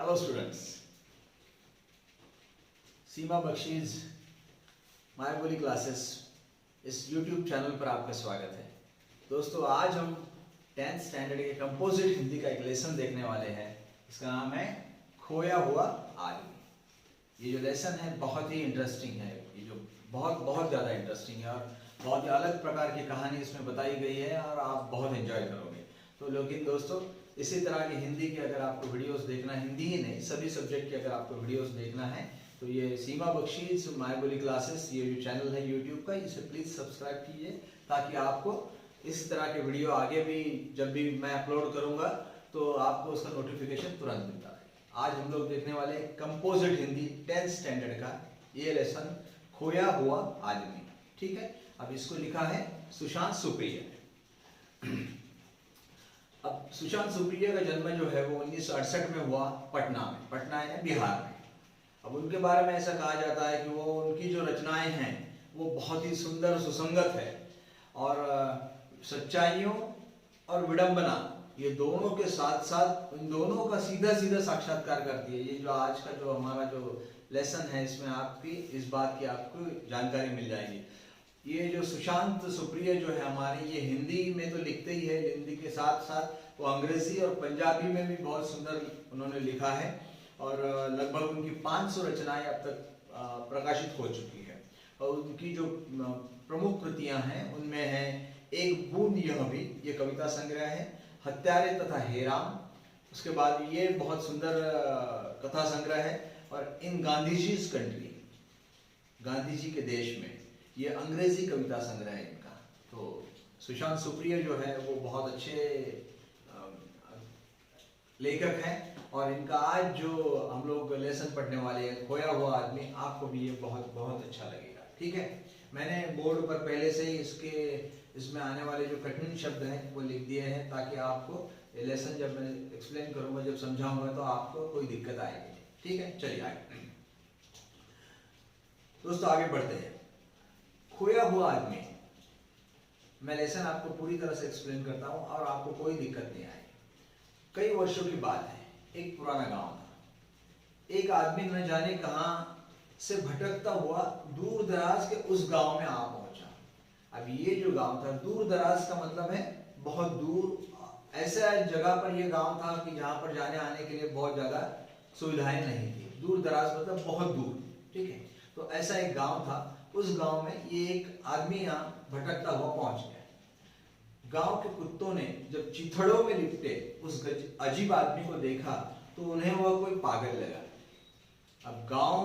Hello students, Seema बख्शीज my बोली classes इस YouTube channel पर आपका स्वागत है। दोस्तों, आज हम 10th स्टैंडर्ड के कंपोजिट हिंदी का एक लेसन देखने वाले हैं। इसका नाम है खोया हुआ आदमी। ये जो लेसन है बहुत ही इंटरेस्टिंग है। ये जो बहुत ज़्यादा इंटरेस्टिंग है और बहुत ही अलग प्रकार की कहानी इसमें बताई गई है और आप बहुत एंजॉय करोगे। तो लेकिन दोस्तों, इसी तरह की हिंदी की अगर आपको वीडियोस देखना, हिंदी ही नहीं सभी सब्जेक्ट की अगर आपको वीडियोस देखना है तो ये सीमा बख्शीज माय बोली क्लासेस, ये जो चैनल है यूट्यूब का, इसे प्लीज़ सब्सक्राइब कीजिए ताकि आपको इस तरह के वीडियो आगे भी जब भी मैं अपलोड करूँगा तो आपको उसका नोटिफिकेशन तुरंत मिलता है। आज हम लोग देखने वाले कंपोजिट हिंदी 10th स्टैंडर्ड का ये लेसन खोया हुआ आदमी। ठीक है, अब इसको लिखा है सुशांत सुप्रिया। अब सुशांत सुप्रिया का जन्म जो है वो 1968 में हुआ पटना में। पटना है बिहार में। अब उनके बारे में ऐसा कहा जाता है कि वो उनकी जो रचनाएं हैं वो बहुत ही सुंदर सुसंगत है और सच्चाइयों और विडंबना ये दोनों के साथ साथ इन दोनों का सीधा सीधा साक्षात्कार करती है। ये जो आज का जो हमारा जो लेसन है इसमें आपकी इस बात की आपको जानकारी मिल जाएगी। ये जो सुशांत सुप्रिया जो है हमारे, ये हिंदी में तो लिखते ही है, हिंदी के साथ साथ वो अंग्रेजी और पंजाबी में भी बहुत सुंदर उन्होंने लिखा है और लगभग उनकी 500 रचनाएं अब तक प्रकाशित हो चुकी है। और उनकी जो प्रमुख कृतियां हैं उनमें है एक बूंद यह भी, ये कविता संग्रह है, हत्यारे तथा हेराम, उसके बाद ये बहुत सुंदर कथा संग्रह है, और इन गांधीजीज कंट्री, गांधी जी के देश में, ये अंग्रेजी कविता संग्रह है इनका। तो सुशांत सुप्रिया जो है वो बहुत अच्छे लेखक हैं और इनका आज जो हम लोग लेसन पढ़ने वाले हैं खोया हुआ आदमी, आपको भी ये बहुत अच्छा लगेगा। ठीक है, मैंने बोर्ड पर पहले से ही इसमें आने वाले जो कठिन शब्द हैं वो लिख दिए हैं ताकि आपको ये लेसन जब मैं एक्सप्लेन करूंगा, जब समझाऊंगा तो आपको कोई दिक्कत आएगी। ठीक है, चलिए आगे दोस्तों आगे बढ़ते हैं। खोया हुआ आदमी, मैं लेसन आपको पूरी तरह से एक्सप्लेन करता हूं और आपको कोई दिक्कत नहीं आएगी। कई वर्षों की बात है, एक पुराना गांव था। एक आदमी न जाने कहां से भटकता हुआ दूर दराज के उस गांव में आ पहुंचा। अब ये जो गांव था, दूर दराज का मतलब है बहुत दूर, ऐसा जगह पर यह गांव था कि जहां पर जाने आने के लिए बहुत ज्यादा सुविधाएं नहीं थी। दूर दराज मतलब बहुत दूर। ठीक है, तो ऐसा एक गांव था। उस गांव में ये एक आदमी यहाँ भटकता हुआ पहुंच गया। गांव के कुत्तों ने जब चिथड़ों में लिपटे उस अजीब आदमी को देखा तो उन्हें वह कोई पागल लगा। अब गांव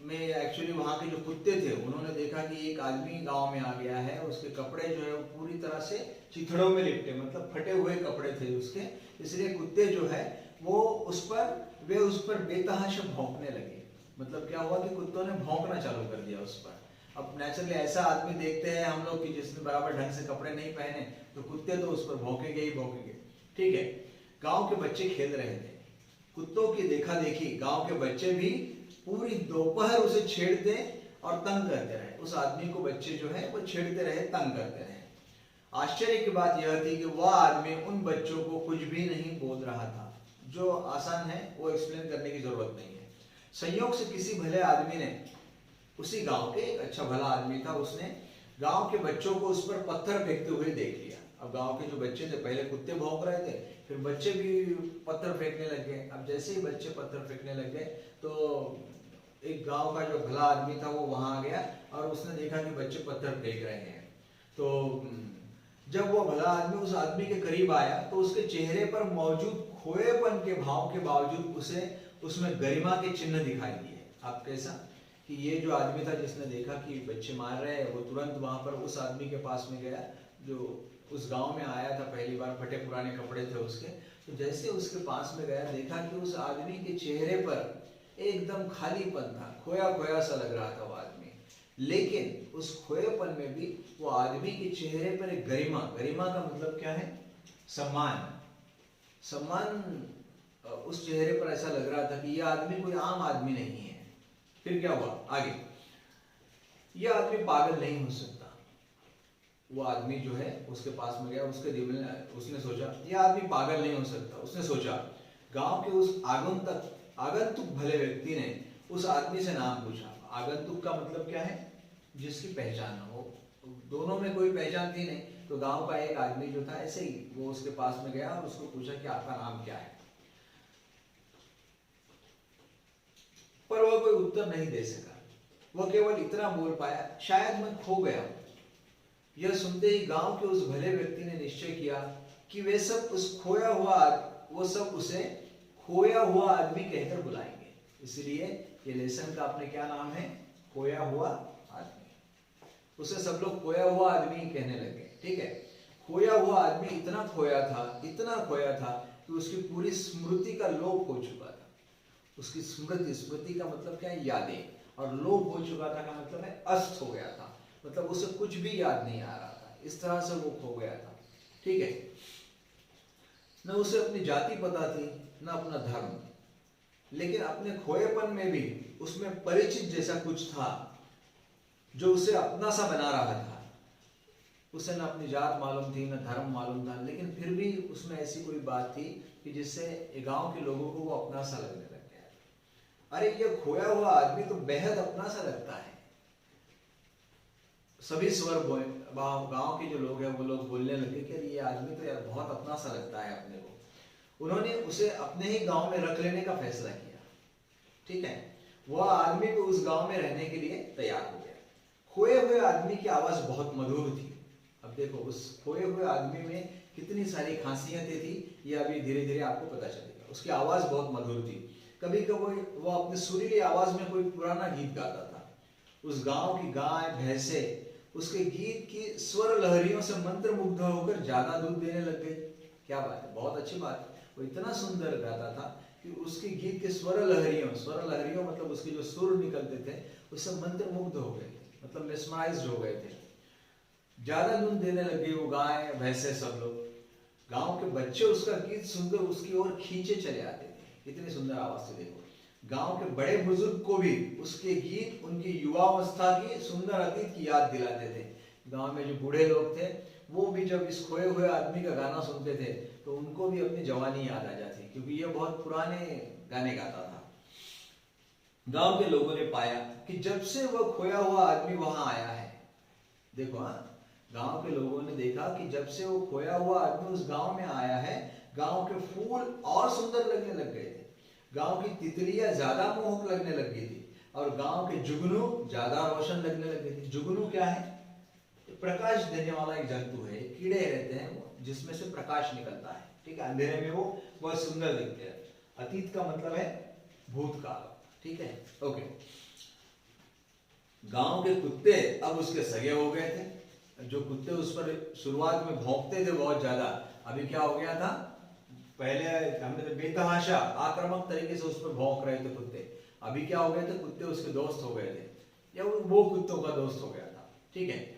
में एक्चुअली वहां के जो कुत्ते थे उन्होंने देखा कि एक आदमी गांव में आ गया है, उसके कपड़े जो है वो पूरी तरह से चिथड़ों में लिपटे, मतलब फटे हुए कपड़े थे उसके, इसलिए कुत्ते जो है वो उस पर बेतहाशा भौंकने लगे। मतलब क्या हुआ कि कुत्तों ने भौंकना चालू कर दिया उस पर। अब नेचुरली ऐसा आदमी देखते हैं हम लोग कि जिसने बराबर ढंग से कपड़े नहीं पहने तो कुत्ते तो उस पर भौंकेंगे ही भौंकेंगे। ठीक है, गांव के बच्चे खेल रहे थे। कुत्तों की देखा देखी गांव के बच्चे भी पूरी दोपहर उसे छेड़ते और तंग करते रहे। उस आदमी को बच्चे जो है वो छेड़ते रहे, तंग करते रहे। आश्चर्य की बात यह थी कि वह आदमी उन बच्चों को कुछ भी नहीं बोल रहा था। जो आसान है वो एक्सप्लेन करने की जरूरत नहीं है। संयोग से किसी भले आदमी ने, उसी गांव के एक अच्छा भला आदमी था, उसने गांव के बच्चों को उस पर पत्थर फेंकते हुए देख लिया। अब गांव के जो बच्चे थे, पहले कुत्ते भौंक रहे थे, फिर बच्चे भी पत्थर फेंकने लग गए। अब जैसे ही बच्चे पत्थर फेंकने लग गए तो एक गांव का जो भला आदमी था वो वहां आ गया और उसने देखा कि बच्चे पत्थर फेंक रहे हैं। तो जब वो भला आदमी उस आदमी के करीब आया तो उसके चेहरे पर मौजूद खोएपन के भाव के बावजूद उसे उसमें गरिमा के चिन्ह दिखाई दिए। अब कैसा कि ये जो आदमी था जिसने देखा कि बच्चे मार रहे हैं, वो तुरंत वहां पर उस आदमी के पास में गया जो उस गांव में आया था पहली बार, फटे पुराने कपड़े थे उसके। तो जैसे उसके पास में गया, देखा कि उस आदमी के चेहरे पर एकदम खालीपन था, खोया खोया सा लग रहा था वो आदमी। लेकिन उस खोएपन में भी वो आदमी के चेहरे पर एक गरिमा, गरिमा का मतलब क्या है? सम्मान। सम्मान उस चेहरे पर ऐसा लग रहा था कि यह आदमी कोई आम आदमी नहीं है। फिर क्या हुआ आगे? यह आदमी पागल नहीं हो सकता। वो आदमी जो है उसके पास में गया, उसके दिल में उसने सोचा यह आदमी पागल नहीं हो सकता। उसने सोचा गांव के उस आगंतुक भले व्यक्ति ने उस आदमी से नाम पूछा। आगंतुक का मतलब क्या है? जिसकी पहचान न हो। दोनों में कोई पहचान थी नहीं, तो गांव का एक आदमी जो था ऐसे ही वो उसके पास में गया और उसको पूछा कि आपका नाम क्या है, पर वह कोई उत्तर नहीं दे सका। वह केवल इतना बोल पाया, शायद मैं खो गया हूं। यह सुनते ही गांव के उस भले व्यक्ति ने निश्चय किया कि वे सब उसे खोया हुआ आदमी कहकर बुलाएंगे। इसलिए ये लेसन का अपने क्या नाम है? खोया हुआ आदमी। उसे सब लोग खोया हुआ आदमी ही कहने लगे। ठीक है, खोया हुआ आदमी इतना खोया था कि उसकी पूरी स्मृति का लोप हो चुका था। उसकी स्मृति का मतलब क्या है? यादें। और लोप हो चुका था का मतलब है अस्त हो गया था, मतलब उसे कुछ भी याद नहीं आ रहा था। इस तरह से वो खो गया था। ठीक है, न उसे अपनी जाति पता थी, न अपना धर्म, लेकिन अपने खोएपन में भी उसमें परिचित जैसा कुछ था जो उसे अपना सा बना रहा था। उसे न अपनी जात मालूम थी, न धर्म मालूम था, लेकिन फिर भी उसमें ऐसी कोई बात थी कि जिससे गांव के लोगों को वो अपना सा लगने लग गया। अरे ये खोया हुआ आदमी तो बेहद अपना सा लगता है। सभी स्वर गांव के जो लोग हैं वो लोग बोलने लगे कि ये आदमी तो यार बहुत अपना सा लगता है अपने को। उन्होंने उसे अपने ही गांव में रख लेने का फैसला किया। ठीक है, वह आदमी भी उस गांव में रहने के लिए तैयार हो गया। खोए हुए आदमी की आवाज बहुत मधुर थी। अब देखो उस खोए हुए आदमी में कितनी सारी खासियतें थी, ये अभी धीरे धीरे आपको पता चलेगा। उसकी आवाज बहुत मधुर थी। कभी कभी वो अपनी सुरीली आवाज में कोई पुराना गीत गाता था। उस गांव की गाय भैंसे उसके गीत की स्वर लहरियों से मंत्र मुग्ध होकर ज्यादा दूध देने लग गई। क्या बात है, बहुत अच्छी बात है। वो इतना सुंदर गाता था कि उसके गीत के स्वर लहरियों मतलब उसके जो सुर निकलते थे उससे मंत्र मुग्ध हो गए थे, मतलब मेस्मराइज्ड हो गए थे। ज्यादा दूध देने लगे वो गाय भैंसे सब लोग। गांव के बच्चे उसका गीत सुनकर उसकी ओर खींचे चले आते थे। इतनी सुंदर आवाज थी। देखो गांव के बड़े बुजुर्ग को भी उसके गीत उनकी युवावस्था की सुंदर अतीत की याद दिलाते थे। गांव में जो बूढ़े लोग थे वो भी जब इस खोए हुए आदमी का गाना सुनते थे तो उनको भी अपनी जवानी याद आ जाती, क्योंकि ये बहुत पुराने गाने गाता था। गांव के लोगों ने पाया कि जब से वह खोया हुआ आदमी वहां आया है, देखो गांव के लोगों ने देखा कि जब से वो खोया हुआ आदमी उस गांव में आया है, गांव के फूल और सुंदर लगने लग गए थे। गांव की तितलियां ज्यादा मोहक लगने लग गई थी और गांव के जुगनू ज्यादा रोशन लगने लग गए थे। जुगनू क्या है? प्रकाश देने वाला एक जंतु है, कीड़े रहते हैं वो, जिसमें से प्रकाश निकलता है। ठीक है, अंधेरे में वो बहुत सुंदर दिखते हैं। अतीत का मतलब है भूतकाल। ठीक है, ओके। गांव के कुत्ते अब उसके सगे हो गए थे। जो कुत्ते उस पर शुरुआत में भौंकते थे बहुत ज्यादा, अभी क्या हो गया था? पहले हमने बेतहाशा आक्रामक तरीके से उस पर भौंक रहे थे कुत्ते, अभी क्या हो गए थे? कुत्ते उसके दोस्त हो गए थे, या वो कुत्तों का दोस्त हो गया था। ठीक है,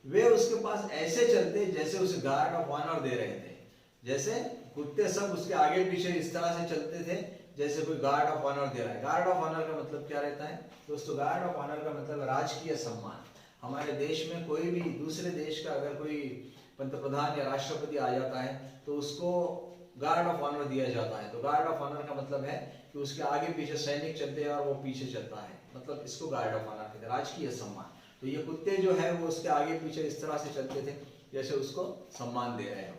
वे उसके पास ऐसे चलते जैसे उसे गार्ड ऑफ ऑनर दे रहे थे। जैसे कुत्ते सब उसके आगे पीछे इस तरह से चलते थे जैसे कोई गार्ड ऑफ ऑनर दे रहा है। गार्ड ऑफ ऑनर का मतलब क्या रहता है दोस्तों? गार्ड ऑफ ऑनर का मतलब राजकीय सम्मान। हमारे देश में कोई भी दूसरे देश का अगर कोई पंतप्रधान या राष्ट्रपति आ जाता है तो उसको गार्ड ऑफ ऑनर दिया जाता है। तो गार्ड ऑफ ऑनर का मतलब है कि उसके आगे पीछे सैनिक चलते हैं और वो पीछे चलता है, मतलब इसको गार्ड ऑफ ऑनर कहते हैं, राजकीय सम्मान। तो ये कुत्ते जो है वो उसके आगे पीछे इस तरह से चलते थे जैसे उसको सम्मान दे रहे हो।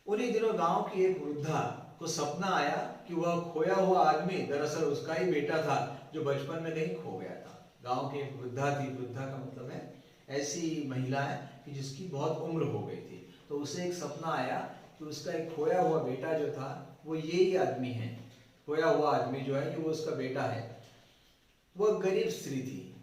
उन्हीं दिनों गांव की एक वृद्धा को सपना आया कि वह खोया हुआ आदमी दरअसल उसका ही बेटा था जो बचपन में कहीं खो गया था। गांव की एक वृद्धा थी, वृद्धा का मतलब है ऐसी महिला है कि जिसकी बहुत उम्र हो गई थी। तो उसे एक सपना आया कि उसका एक खोया हुआ बेटा जो था वो यही आदमी है। खोया हुआ आदमी जो है वो उसका बेटा है। वह गरीब स्त्री थी,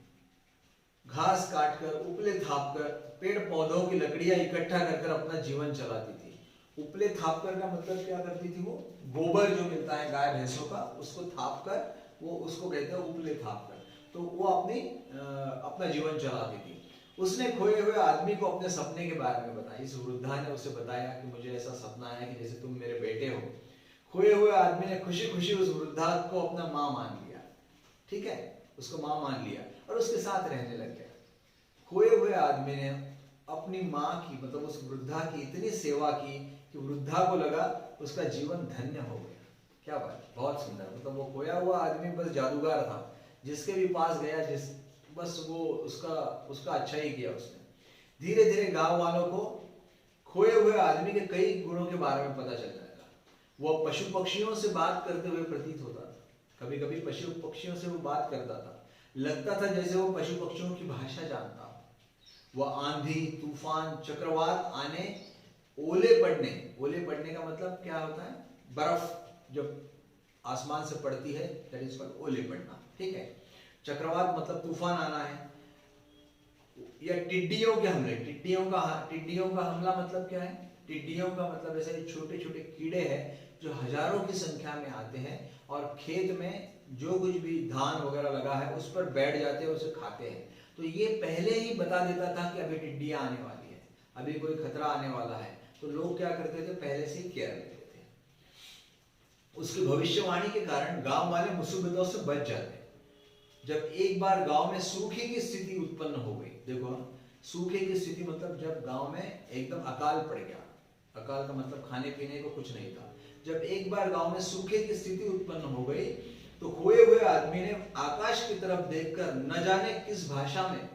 घास काटकर उपले थापकर पेड़ पौधों की लकड़ियां इकट्ठा कर अपना जीवन चलाती थी। उपले थापकर का मतलब क्या करती थी? वो गोबर जो मिलता है गाय भैंसों का उसको थापकर, वो उसको कहते हैं उपले थापकर। तो वो अपना जीवन चलाती थी। उसने खोए हुए आदमी को अपने सपने के बारे में बताया। इस वृद्धा ने उसे बताया कि मुझे ऐसा सपना आया कि जैसे तुम मेरे बेटे हो। खोए हुए आदमी ने खुशी खुशी उस वृद्धा को अपना माँ मान लिया। ठीक है, उसको माँ मान लिया और उसके साथ रहने लग गया। खोए हुए आदमी ने अपनी माँ की मतलब उस वृद्धा की इतनी सेवा की कि वृद्धा को लगा उसका जीवन धन्य हो गया। क्या बात, बहुत सुंदर। मतलब वो खोया हुआ आदमी बस जादूगर था, जिसके भी पास गया बस वो उसका अच्छा ही किया उसने। धीरे धीरे गांव वालों को खोए हुए आदमी के कई गुणों के बारे में पता चलने लगा। वो पशु पक्षियों से बात करते हुए प्रतीत होता था, कभी कभी पशु पक्षियों से वो बात करता था, लगता था जैसे वो पशु पक्षियों की भाषा जानता हो। वह आंधी तूफान चक्रवात आने, ओले पड़ने का मतलब क्या होता है, बर्फ जब आसमान से पड़ती है दैट इज कॉल्ड ओले पड़ना, ठीक है। चक्रवात मतलब तूफान आना है, या टिड्डियों के हमले। टिड्डियों का हमला मतलब क्या है, टिड्डियों का मतलब ऐसे छोटे छोटे कीड़े हैं जो हजारों की संख्या में आते हैं और खेत में जो कुछ भी धान वगैरह लगा है उस पर बैठ जाते हैं, उसे खाते हैं। तो ये पहले ही बता देता था कि अभी टिड्डियां आने वाली है, अभी कोई खतरा आने वाला है। तो लोग क्या करते थे, पहले से ही केयर लेते थे। उसकी भविष्यवाणी के कारण गांव वाले मुसीबतों से बच जाते। जब एक बार गांव में सूखे की स्थिति उत्पन्न हो गई, देखो सूखे की स्थिति मतलब जब गांव में एकदम अकाल पड़ गया। अकाल का मतलब खाने पीने को कुछ नहीं था। जब एक बार गांव में सूखे की स्थिति उत्पन्न हो गई तो खोए हुए आदमी ने आकाश की तरफ देखकर न जाने किस भाषा में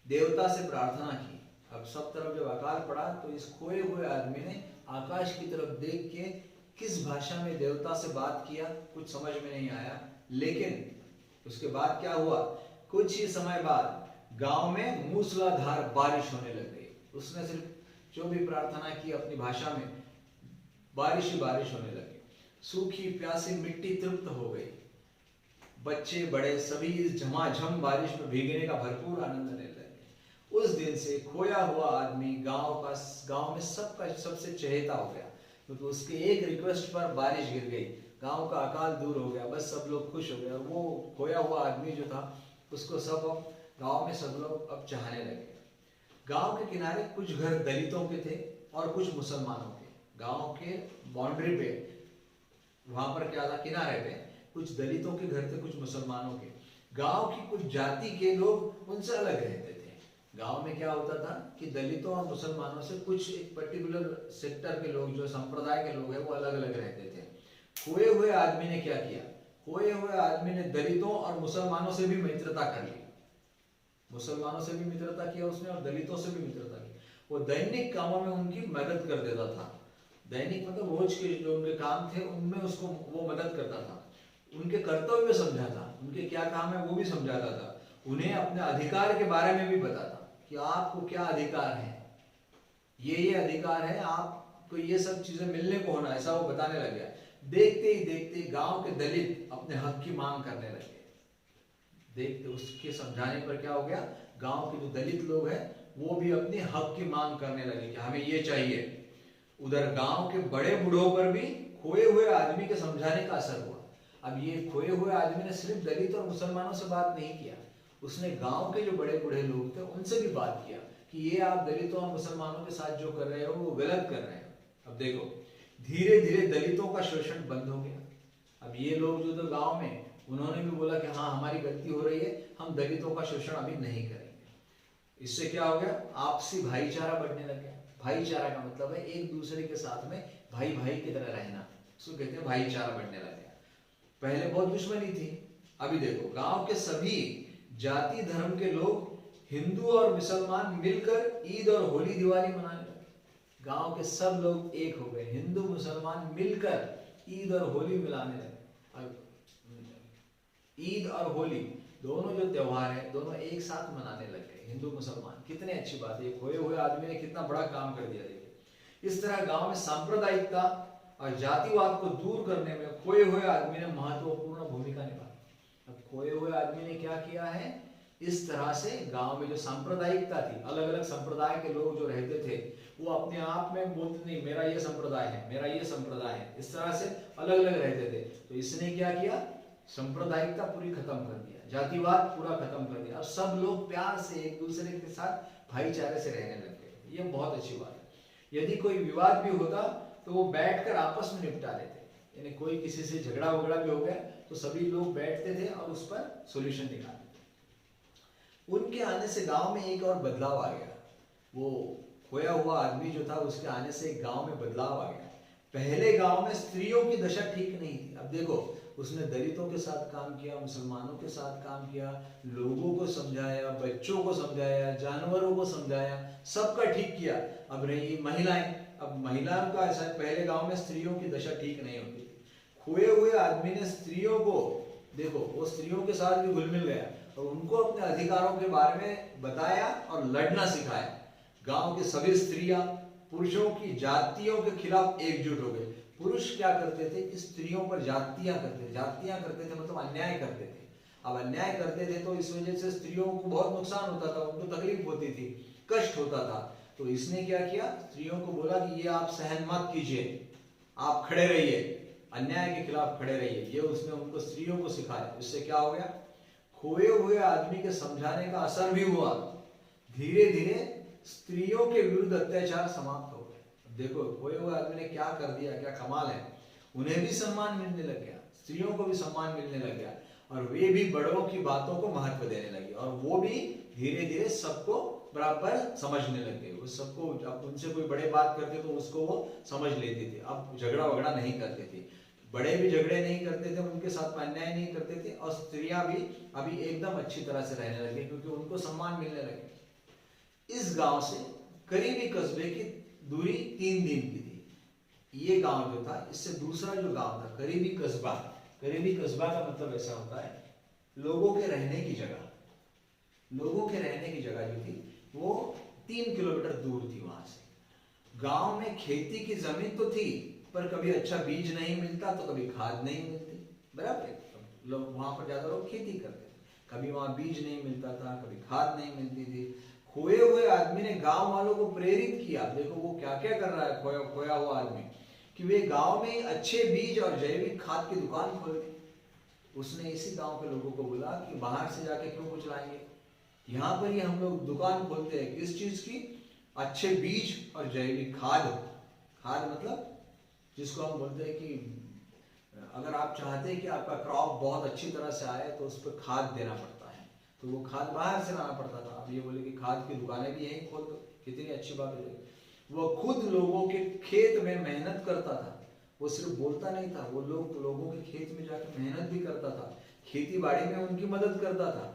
देवता से प्रार्थना की। अब सब तरफ जब अकाल पड़ा तो इस खोए हुए आदमी ने आकाश की तरफ देख के किस भाषा में देवता से बात किया, कुछ समझ में नहीं आया। लेकिन उसके बाद क्या हुआ, कुछ ही समय बाद गांव में मूसलाधार बारिश होने लग गई। उसने सिर्फ जो भी प्रार्थना की अपनी भाषा में, बारिश ही बारिश होने लगी। सूखी प्यासी मिट्टी तृप्त हो गई। बच्चे बड़े सभी इस झमाझम बारिश में भीगने का भरपूर आनंद लेने लगे। उस दिन से खोया हुआ आदमी गांव में सबसे चहेता हो गया, क्योंकि उसके एक रिक्वेस्ट पर बारिश गिर गई, गांव का अकाल दूर हो गया, बस सब लोग खुश हो गए। और वो खोया हुआ आदमी जो था उसको गांव में सब लोग अब चाहने लगे। गांव के किनारे कुछ घर दलितों के थे और कुछ मुसलमानों के। गांव के बाउंड्री पे, वहां पर क्या था, किनारे पे कुछ दलितों के घर थे, कुछ मुसलमानों के। गांव की कुछ जाति के लोग उनसे अलग रहते थे। गांव में क्या होता था कि दलितों और मुसलमानों से कुछ एक पर्टिकुलर सेक्टर के लोग, जो संप्रदाय के लोग हैं, वो अलग अलग रहते थे। खोए हुए आदमी ने क्या किया, खोए हुए आदमी ने दलितों और मुसलमानों से भी मित्रता कर ली। मुसलमानों से भी मित्रता किया उसने और दलितों से भी मित्रता की। वो दैनिक कामों में उनकी मदद कर देता था। दैनिक मतलब रोज के जो उनके काम थे उनमें उसको वो मदद करता था। उनके कर्तव्य समझाता, उनके क्या काम है वो भी समझाता था। उन्हें अपने अधिकार के बारे में भी बताता कि आपको क्या अधिकार है, ये अधिकार है, आपको ये सब चीजें मिलने को होना, ऐसा वो बताने लग गया। देखते ही देखते गांव के दलित अपने हक की मांग करने लगे। देखते उसके समझाने पर क्या हो गया, गांव के जो दलित लोग हैं वो भी अपने हक की मांग करने लगे कि हमें ये चाहिए। उधर गांव के बड़े बूढ़ों पर भी खोए हुए आदमी के समझाने का असर हुआ। अब ये खोए हुए आदमी ने सिर्फ दलित और मुसलमानों से बात नहीं किया, उसने गांव के जो बड़े बूढ़े लोग थे उनसे भी बात किया कि ये आप दलितों और मुसलमानों के साथ जो कर रहे हो वो गलत कर रहे हो। अब देखो धीरे धीरे दलितों का शोषण बंद हो गया। अब ये लोग जो तो गांव में, उन्होंने भी बोला कि हाँ हमारी गलती हो रही है, हम दलितों का शोषण अभी नहीं करेंगे। इससे क्या हो गया, आपसी भाईचारा बढ़ने लग गया। भाईचारा का मतलब है एक दूसरे के साथ में भाई भाई की तरह रहना, उसको कहते हैं भाईचारा बढ़ने लग गया। पहले बहुत दुश्मनी थी, अभी देखो गांव के सभी जाति धर्म के लोग, हिंदू और मुसलमान मिलकर ईद और होली दिवाली मनाने लगे। गांव के सब लोग एक हो गए, हिंदू मुसलमान मिलकर ईद और होली मिलाने लगे। ईद और होली दोनों जो त्योहार है दोनों एक साथ मनाने लगे हिंदू मुसलमान। कितने अच्छी बात है, खोए हुए आदमी ने कितना बड़ा काम कर दिया। देखिए इस तरह गांव में सांप्रदायिकता और जातिवाद को दूर करने में खोए हुए आदमी ने महत्वपूर्ण भूमिका निभाई। अब खोए हुए आदमी ने क्या किया है, इस तरह से गांव में जो सांप्रदायिकता थी, अलग अलग संप्रदाय के लोग जो रहते थे वो अपने आप में बोलते नहीं मेरा ये संप्रदाय है, मेरा ये संप्रदाय है, इस तरह से अलग अलग रहते थे। तो इसने क्या किया, सांप्रदायिकता पूरी खत्म कर दिया, जातिवाद पूरा खत्म कर दिया और सब लोग प्यार से एक दूसरे के साथ भाईचारे से रहने लग गए। ये बहुत अच्छी बात है। यदि कोई विवाद भी होता तो वो बैठकर आपस में निपटा लेते, यानी कोई किसी से झगड़ा वगड़ा भी हो गया तो सभी लोग बैठते थे और उस पर सॉल्यूशन निकालते थे। उनके आने से गांव में एक और बदलाव आ गया। वो खोया हुआ आदमी जो था उसके आने से गांव में बदलाव आ गया। पहले गांव में स्त्रियों की दशा ठीक नहीं थी। अब देखो, उसने दलितों के साथ काम किया, मुसलमानों के साथ काम किया, लोगों को समझाया, बच्चों को समझाया, जानवरों को समझाया, सबका ठीक किया। अब रही महिलाएं, अब महिलाओं का ऐसा, पहले गांव में स्त्रियों की दशा ठीक नहीं होती थी। खोए हुए आदमी ने स्त्रियों को, देखो वो स्त्रियों के साथ भी घुल मिल गया और उनको अपने अधिकारों के बारे में बताया और लड़ना सिखाया। गांव के सभी स्त्रियां पुरुषों की जातियों के खिलाफ एकजुट हो गए। पुरुष क्या करते थे कि स्त्रियों पर जातियां करते थे मतलब अन्याय करते थे। अब अन्याय करते थे तो इस वजह से स्त्रियों को बहुत नुकसान होता था, उनको तकलीफ होती थी, कष्ट होता था। तो इसने क्या किया, स्त्रियों को बोला कि ये आप सहन मत कीजिए, आप खड़े रहिए, अन्याय के खिलाफ खड़े रहिए। ये उसने उनको, स्त्रियों को सिखाया। इससे क्या हो गया, खोए हुए आदमी के समझाने का असर भी हुआ। धीरे धीरे स्त्रियों के विरुद्ध अत्याचार समाप्त हो गए। देखो खोए हुए आदमी ने क्या कर दिया, क्या कमाल है। उन्हें भी सम्मान मिलने लग गया, स्त्रियों को भी सम्मान मिलने लग गया और वे भी बड़ों की बातों को महत्व देने लगे और वो भी धीरे धीरे सबको बराबर समझने लग गए। वो सबको, अब उनसे कोई बड़े बात करते तो उसको वो समझ लेते थे। अब झगड़ा वगड़ा नहीं करते थे, बड़े भी झगड़े नहीं करते थे, उनके साथ में अन्याय नहीं करते थे और स्त्रियां भी अभी एकदम अच्छी तरह से रहने लगे क्योंकि उनको सम्मान मिलने लगे। इस गांव से करीबी कस्बे की दूरी 3 दिन की थी। ये गांव जो था, इससे दूसरा जो गांव था करीबी कस्बा, करीबी कस्बा का मतलब ऐसा होता है लोगों के रहने की जगह। लोगों के रहने की जगह जो थी वो 3 किलोमीटर दूर थी वहां से। गांव में खेती की जमीन तो थी पर कभी अच्छा बीज नहीं मिलता तो कभी खाद नहीं मिलती, बराबर। लोग वहां पर ज्यादा लोग खेती करते थे, कभी वहां बीज नहीं मिलता था, कभी खाद नहीं मिलती थी। खोए हुए आदमी ने गांव वालों को प्रेरित किया। देखो वो क्या क्या कर रहा है खोया हुआ आदमी, कि वे गांव में अच्छे बीज और जैविक खाद की दुकान खोल दी। उसने इसी गांव के लोगों को बोला कि बाहर से जाके क्यों कुछ लाएंगे, यहाँ पर ही हम लोग दुकान खोलते हैं। किस चीज की, अच्छे बीज और जैविक खाद। खाद मतलब जिसको हम बोलते हैं कि अगर आप चाहते हैं कि आपका क्रॉप बहुत अच्छी तरह से आए तो उस पर खाद देना पड़ता है, तो वो खाद बाहर से लाना पड़ता था। अब ये बोले कि खाद की दुकानें भी यहीं खोल दो, कितनी अच्छी बात हो जाएगी। वो खुद लोगों के खेत में मेहनत करता था, वो सिर्फ बोलता नहीं था, वो लोगों के खेत में जाकर मेहनत भी करता था, खेती बाड़ी में उनकी मदद करता था।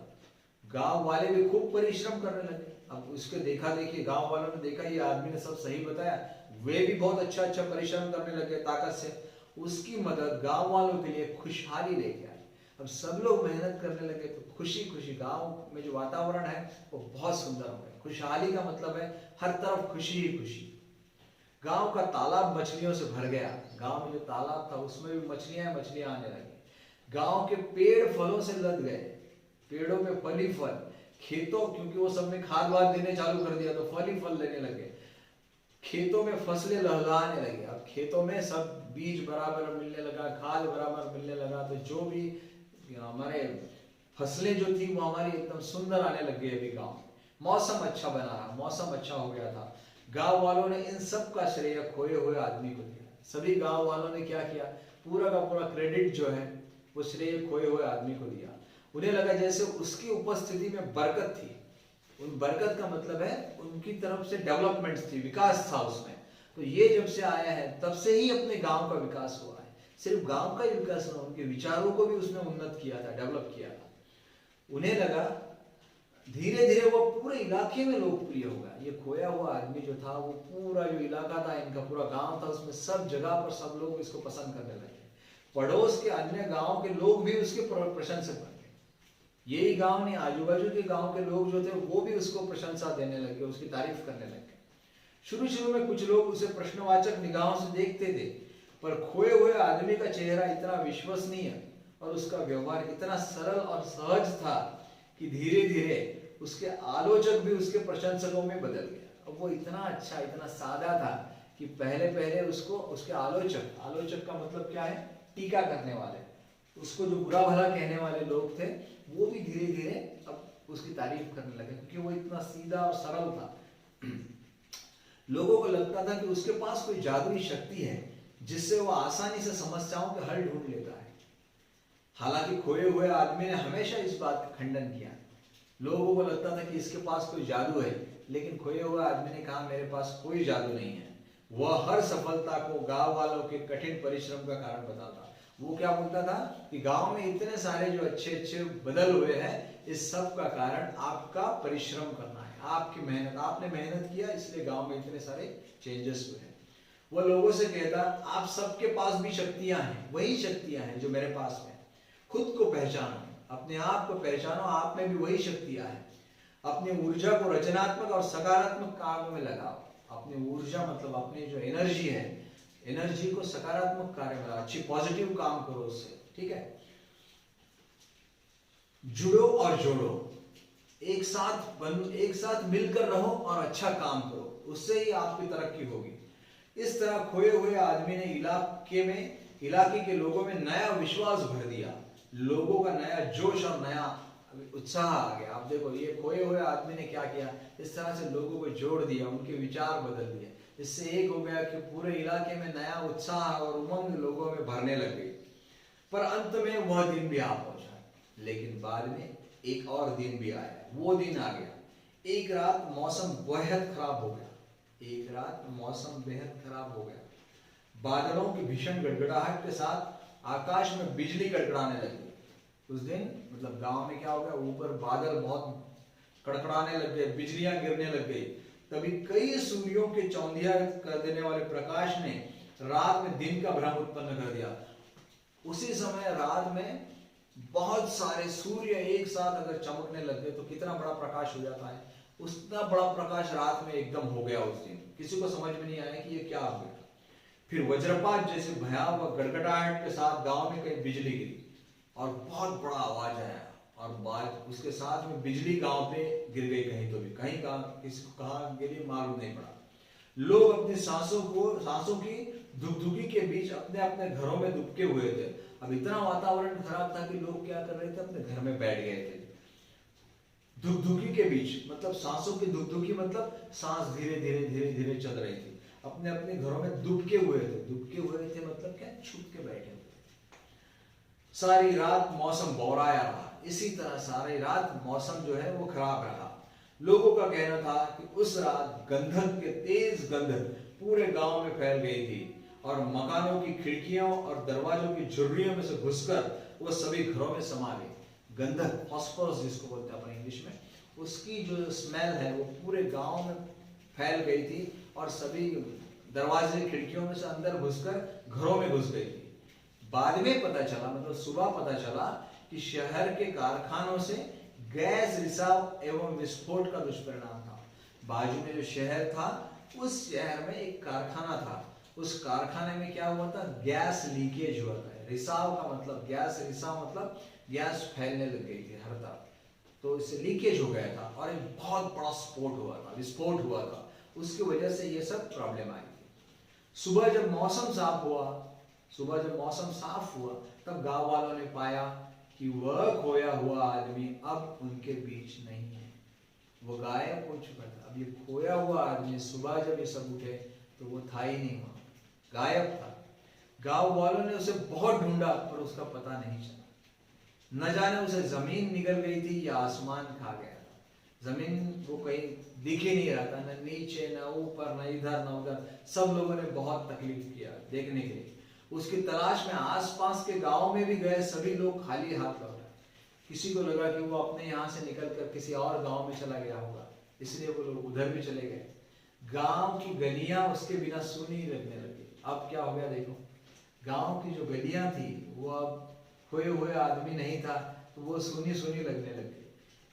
गांव वाले भी खूब परिश्रम करने लगे। अब उसके देखा देखिए गांव वालों ने देखा ये आदमी ने सब सही बताया, वे भी बहुत अच्छा अच्छा परिश्रम करने लगे ताकत से। उसकी मदद गांव वालों के लिए खुशहाली लेके आई। अब सब लोग मेहनत करने लगे तो खुशी खुशी गांव में जो वातावरण है वो बहुत सुंदर हो गया। खुशहाली का मतलब है हर तरफ खुशी ही खुशी। गांव का तालाब मछलियों से भर गया। गांव में जो तालाब था उसमें भी मछलियां आने लगी। गांव के पेड़ फलों से लद गए, पेड़ों में फल ही फल। खेतों, क्योंकि वो सब में खाद वाद देने चालू कर दिया तो फल ही फल लेने लगे। खेतों में फसलें लहलहाने लगी। अब खेतों में सब बीज बराबर मिलने लगा, खाद बराबर मिलने लगा, तो जो भी हमारे फसलें जो थी वो हमारी एकदम सुंदर आने लग गई। अभी गाँव मौसम अच्छा बना रहा, मौसम अच्छा हो गया था। गांव वालों ने इन सब का श्रेय खोए हुए आदमी को दिया। सभी गांव वालों ने क्या किया, पूरा का पूरा क्रेडिट जो है वो श्रेय खोए हुए आदमी को दिया। उन्हें लगा जैसे उसकी उपस्थिति में बरकत थी। उन बरकत का मतलब है उनकी तरफ से डेवलपमेंट थी, विकास था उसमें। तो ये जब से आया है तब से ही अपने गांव का विकास हुआ है। सिर्फ गांव का ही विकास ना, उनके विचारों को भी उसने उन्नत किया था, डेवलप किया था। उन्हें लगा धीरे धीरे वो पूरे इलाके में लोकप्रिय होगा। ये खोया हुआ आदमी जो था वो पूरा जो इलाका था, इनका पूरा गांव था, उसमें सब जगह पर सब लोग इसको पसंद करने लगे। पड़ोस के अन्य गांव के लोग भी उसके प्रशंसक बन गए। यही गांव नहीं, आजू बाजू के गांव के लोग जो थे वो भी उसको प्रशंसा देने लगे, उसकी तारीफ करने लगे। शुरू शुरू में कुछ लोग उसे प्रश्नवाचक निगाहों से देखते थे, पर खोए हुए आदमी का चेहरा इतना विश्वसनीय और उसका व्यवहार इतना सरल और सहज था कि धीरे धीरे उसके आलोचक भी उसके प्रशंसकों में बदल गया। अब वो इतना अच्छा, इतना सादा था कि पहले पहले उसको उसके आलोचक का मतलब क्या है, टीका करने वाले, उसको जो बुरा भला कहने वाले लोग थे वो भी धीरे धीरे अब उसकी तारीफ करने लगे क्योंकि वो इतना सीधा और सरल था। लोगों को लगता था कि उसके पास कोई जादुई शक्ति है जिससे वो आसानी से समस्याओं के हल ढूंढ लेता है। हालांकि खोए हुए आदमी ने हमेशा इस बात का खंडन किया। लोगों को लगता था कि इसके पास कोई जादू है, लेकिन खोए हुए आदमी ने कहा मेरे पास कोई जादू नहीं है, वह हर सफलता को गांव वालों के कठिन परिश्रम का कारण बताता। वो क्या बोलता था कि गांव में इतने सारे जो अच्छे अच्छे बदल हुए हैं, इस सब का कारण आपका परिश्रम करना है, आपकी मेहनत, आपने मेहनत किया इसलिए गांव में इतने सारे चेंजेस हुए हैं। वो लोगों से कहता, आप सबके पास भी शक्तियां हैं, वही शक्तियां हैं जो मेरे पास में। खुद को पहचानो, अपने आप को पहचानो, आप में भी वही शक्तियां हैं। अपनी ऊर्जा को रचनात्मक और सकारात्मक काम में लगाओ। अपनी ऊर्जा मतलब अपनी जो एनर्जी है, एनर्जी को सकारात्मक कार्य में लगाओ, अच्छी पॉजिटिव काम करो उससे, ठीक है। जुड़ो और जोड़ो, एक साथ मिलकर रहो और अच्छा काम करो, उससे ही आपकी तरक्की होगी। इस तरह खोए हुए आदमी ने इलाके के लोगों में नया विश्वास भर दिया, लोगों का नया जोश और नया उत्साह आ गया। आप देखो, ये खोए हुए आदमी ने क्या किया, इस तरह से लोगों को जोड़ दिया, उनके विचार बदल दिए। इससे एक हो गया कि पूरे इलाके में नया उत्साह और उमंग लोगों में भरने लग गई। पर अंत में वह दिन भी आ पहुंचा, लेकिन बाद में एक और दिन भी आया। वो दिन आ गया, एक रात मौसम बेहद खराब हो गया। एक रात मौसम बेहद खराब हो गया। बादलों की भीषण गड़गड़ाहट के साथ आकाश में बिजली गड़गड़ाने लगी। उस दिन मतलब गांव में क्या हो गया, ऊपर बादल बहुत कड़कड़ाने लग गए, बिजलियां गिरने लग गई। तभी कई सूर्यों के चौंधिया कर देने वाले प्रकाश ने रात में दिन का भ्रम उत्पन्न कर दिया। उसी समय रात में बहुत सारे सूर्य एक साथ अगर चमकने लग गए तो कितना बड़ा प्रकाश हो जाता है। उतना बड़ा प्रकाश रात में एकदम हो गया उस दिन। किसी को समझ में नहीं आया कि ये क्या हो गया। फिर वज्रपात जैसे भयावह गड़गड़ाहट के साथ गांव में कहीं बिजली गिरी और बहुत बड़ा आवाज आया, और बाद उसके साथ में बिजली गांव पे गिर गई। कहीं तो भी कहीं किसी को कहाँ गिरी मालूम नहीं पड़ा। लोग अपनी सांसों की धुकधुकी के बीच अपने अपने घरों में दुबके हुए थे। अब इतना वातावरण खराब था कि लोग क्या कर रहे थे, अपने घर में बैठ गए थे। धुकधुकी के बीच मतलब सांसों की धुकधुकी मतलब सांस धीरे धीरे धीरे धीरे चल रही थी। अपने अपने घरों में दुबके हुए थे। दुबके हुए थे मतलब क्या, छुप के बैठे हुए। सारी रात मौसम बौराया रहा। इसी तरह सारी रात मौसम जो है वो खराब रहा। लोगों का कहना था कि उस रात गंधक के तेज गंध पूरे गांव में फैल गई थी और मकानों की खिड़कियों और दरवाजों की झुर्रियों में से घुसकर वो सभी घरों में समा गई। गंधक, फॉस्फोरस जिसको बोलते हैं अपने इंग्लिश में, उसकी जो स्मेल है वो पूरे गांव में फैल गई थी और सभी दरवाजे खिड़कियों में से अंदर घुसकर घरों में घुस गई थी। बाद में पता चला, मतलब सुबह पता चला कि शहर के कारखानों से गैस रिसाव एवं विस्फोट का दुष्परिणाम था। बाजू में जो शहर था, उस शहर में एक कारखाना था। उस कारखाने में क्या हुआ था, गैस लीकेज हुआ था। रिसाव का मतलब गैस, रिसाव मतलब गैस फैलने लग गई थी हर तरफ, तो इससे लीकेज हो गया था और एक बहुत बड़ा स्फोट हुआ था, विस्फोट हुआ था। उसकी वजह से ये सब प्रॉब्लम आई थी। सुबह जब मौसम साफ हुआ तब गांव वालों ने पाया कि वह खोया हुआ आदमी अब उनके बीच नहीं है, वो गायब हो चुका था। अब ये खोया हुआ आदमी सुबह जब ये सब उठे तो वो था ही नहीं, वहां गायब था। गांव वालों ने उसे बहुत ढूंढा पर उसका पता नहीं चला। न जाने उसे जमीन निगल गई थी या आसमान खा गया था। जमीन वो कहीं दिख ही नहीं रहा था, न नीचे न ऊपर न इधर न उधर। सब लोगों ने बहुत तकलीफ किया देखने के लिए। उसकी तलाश में आसपास के गांव में भी गए, सभी लोग खाली हाथ लौटे। किसी को लगा कि वो अपने यहाँ से निकलकर किसी और गांव में चला गया होगा, इसलिए वो लोग उधर भी चले गए। गांव की गलियां उसके बिना सूनी लगने लगी। अब क्या हो गया देखो, गांव की जो गलियां थी वो अब खोए हुए आदमी नहीं था तो वो सूनी सूनी लगने लगी।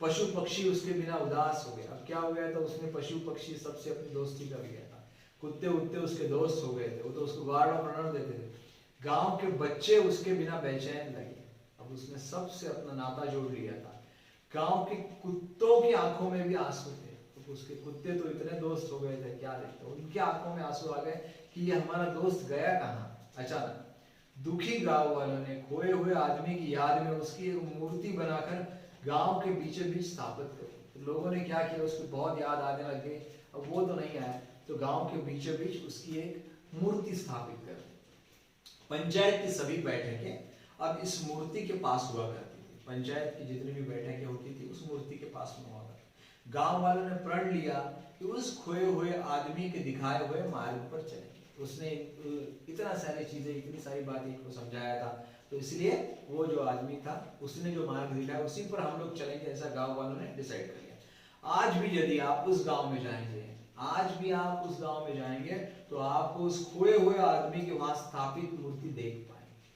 पशु पक्षी उसके बिना उदास हो गए। अब क्या हो गया था, उसने पशु पक्षी सबसे अपनी दोस्ती कर लिया था। कुत्ते उत्ते उसके दोस्त हो गए थे, वो तो उसको गाड़ और प्रणर देते थे। गांव के बच्चे उसके बिना बेचैन लगे। अब उसने सबसे अपना नाता जोड़ लिया था। गांव के कुत्तों की आंखों में भी आंसू थे, तो उसके कुत्ते तो इतने दोस्त हो गए थे, क्या देखते, उनकी आंखों में आंसू आ गए कि ये हमारा दोस्त गया कहाँ। अचानक दुखी गांव वालों ने खोए हुए आदमी की याद में उसकी एक मूर्ति बनाकर गांव के बीचों बीच स्थापित करी। तो लोगों ने क्या किया, उसकी बहुत याद आने लग गई। अब वो तो नहीं आया तो गांव के बीचों बीच उसकी एक मूर्ति स्थापित कर दी। पंचायत की सभी बैठकें अब इस मूर्ति के पास हुआ करती थी। पंचायत की जितनी भी बैठकें होती थी उस मूर्ति के पास में हुआ करती। गांव वालों ने प्रण लिया कि उस खोए हुए आदमी के दिखाए हुए मार्ग पर चलेंगे। उसने इतना सारी चीजें, इतनी सारी बातें को समझाया था, तो इसलिए वो जो आदमी था उसने जो मार्ग दिखाया उसी पर हम लोग चलेंगे, ऐसा गांव वालों ने डिसाइड कर लिया। आज भी यदि आप उस गांव में जाएंगे, आज भी आप उस गांव में जाएंगे तो आपको उस खोए हुए आदमी के वहां स्थापित मूर्ति देख पाएंगे।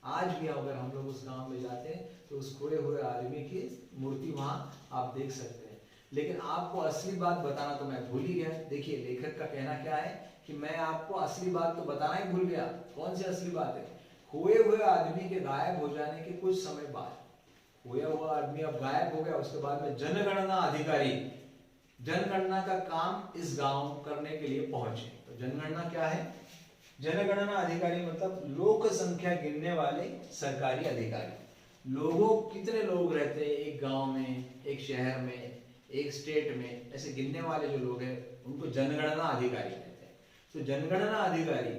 आज भी अगर हम लोग उस गांव में जाते हैं तो उस खोए हुए आदमी की मूर्ति वहां आप देख सकते हैं। लेकिन आपको असली बात बताना तो मैं भूल ही गया। देखिए लेखक का कहना क्या है कि मैं आपको असली बात तो बताना ही भूल गया। कौन सी असली बात है? खोए हुए आदमी के गायब हो जाने के कुछ समय बाद, खोया हुआ आदमी अब गायब हो गया, उसके बाद में जनगणना अधिकारी जनगणना का काम इस गांव करने के लिए पहुंचे। तो जनगणना क्या है? जनगणना अधिकारी मतलब लोक संख्या गिनने वाले सरकारी अधिकारी। लोगों, कितने लोग रहते हैं एक गांव में, एक शहर में, एक स्टेट में, ऐसे गिनने वाले जो लोग हैं उनको जनगणना अधिकारी कहते हैं। तो जनगणना अधिकारी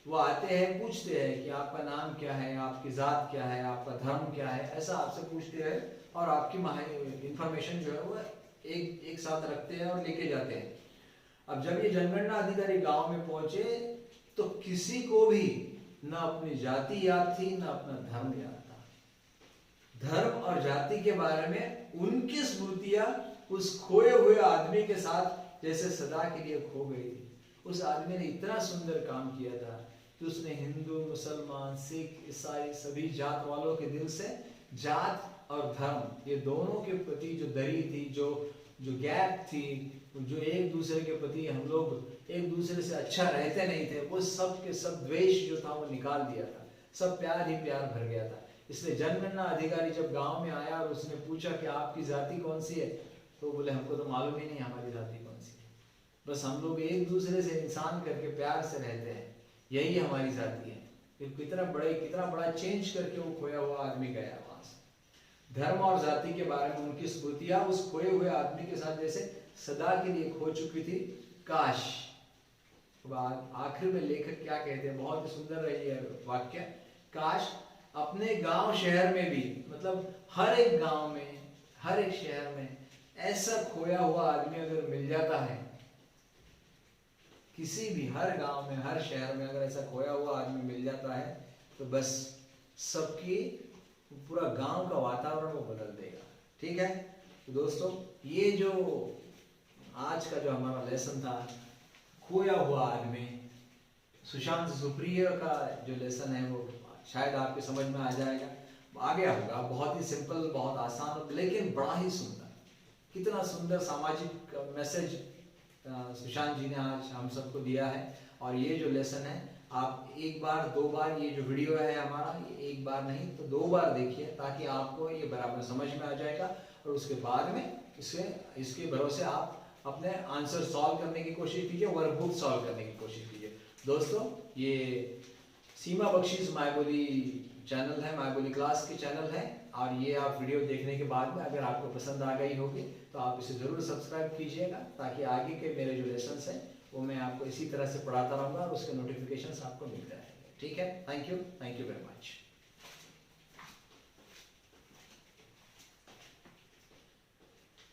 वो आते हैं, पूछते हैं कि आपका नाम क्या है, आपकी जात क्या है, आपका धर्म क्या है, ऐसा आपसे पूछते हैं और आपकी इंफॉर्मेशन जो है वो एक साथ रखते हैं और लेके जाते हैं। अब जब ये जनगणना अधिकारी गांव में पहुंचे तो किसी को भी न अपनी जाति याद थी, न अपना धर्म याद था। धर्म और जाति के बारे में उनकी स्मृतियां उस खोए हुए आदमी के साथ जैसे सदा के लिए खो गई थी। उस आदमी ने इतना सुंदर काम किया था कि उसने हिंदू, मुसलमान, सिख, ईसाई सभी जात वालों के दिल से जात और धर्म ये दोनों के प्रति जो दरी थी, जो गैप थी, जो एक दूसरे के प्रति हम लोग एक दूसरे से अच्छा रहते नहीं थे, वो सब के सब द्वेष जो था वो निकाल दिया था। सब प्यार ही प्यार भर गया था। इसलिए जनगणना अधिकारी जब गांव में आया और उसने पूछा कि आपकी जाति कौन सी है, तो बोले हमको तो मालूम ही नहीं हमारी जाति कौन सी है, बस हम लोग एक दूसरे से इंसान करके प्यार से रहते हैं, यही हमारी जाति है। कितना बड़ा चेंज करके वो खोया हुआ आदमी गया वहां से। धर्म और जाति के बारे में उनकी स्मृतियां उस खोए हुए आदमी के साथ जैसे सदा के लिए खो चुकी थी। काश, आखिर में लेखक क्या कहते हैं, बहुत ही सुंदर है ये वाक्य। काश अपने गांव शहर में भी, मतलब हर एक गांव में, हर एक शहर में ऐसा खोया हुआ आदमी अगर मिल जाता है, किसी भी हर गांव में, हर शहर में अगर ऐसा खोया हुआ आदमी मिल जाता है तो बस सबकी पूरा गांव का वातावरण वो बदल देगा। ठीक है? तो दोस्तों, ये जो आज का जो हमारा लेसन था, खोया हुआ आदमी, सुशांत सुप्रिय का जो लेसन है वो शायद आपके समझ में आ जाएगा, आ गया होगा। बहुत ही सिंपल, बहुत आसान, लेकिन बड़ा ही सुंदर। कितना सुंदर सामाजिक मैसेज सुशांत जी ने आज हम सबको दिया है। और ये जो लेसन है आप एक बार, दो बार, ये जो वीडियो है हमारा, ये एक बार नहीं तो दो बार देखिए, ताकि आपको ये बराबर समझ में आ जाएगा। और उसके बाद में इसके भरोसे आप अपने आंसर सॉल्व करने की कोशिश कीजिए, वर्कबुक सॉल्व करने की कोशिश कीजिए। दोस्तों, ये सीमा बख्शीश माय बोली चैनल है, माय बोली क्लास की चैनल है। और ये आप वीडियो देखने के बाद में अगर आपको पसंद आ गई होगी तो आप इसे ज़रूर सब्सक्राइब कीजिएगा, ताकि आगे के मेरे जो लेसन्स हैं वो मैं आपको इसी तरह से पढ़ाता रहूँगा और उसके नोटिफिकेशंस आपको मिलते रहेंगे। ठीक है? Thank you very much.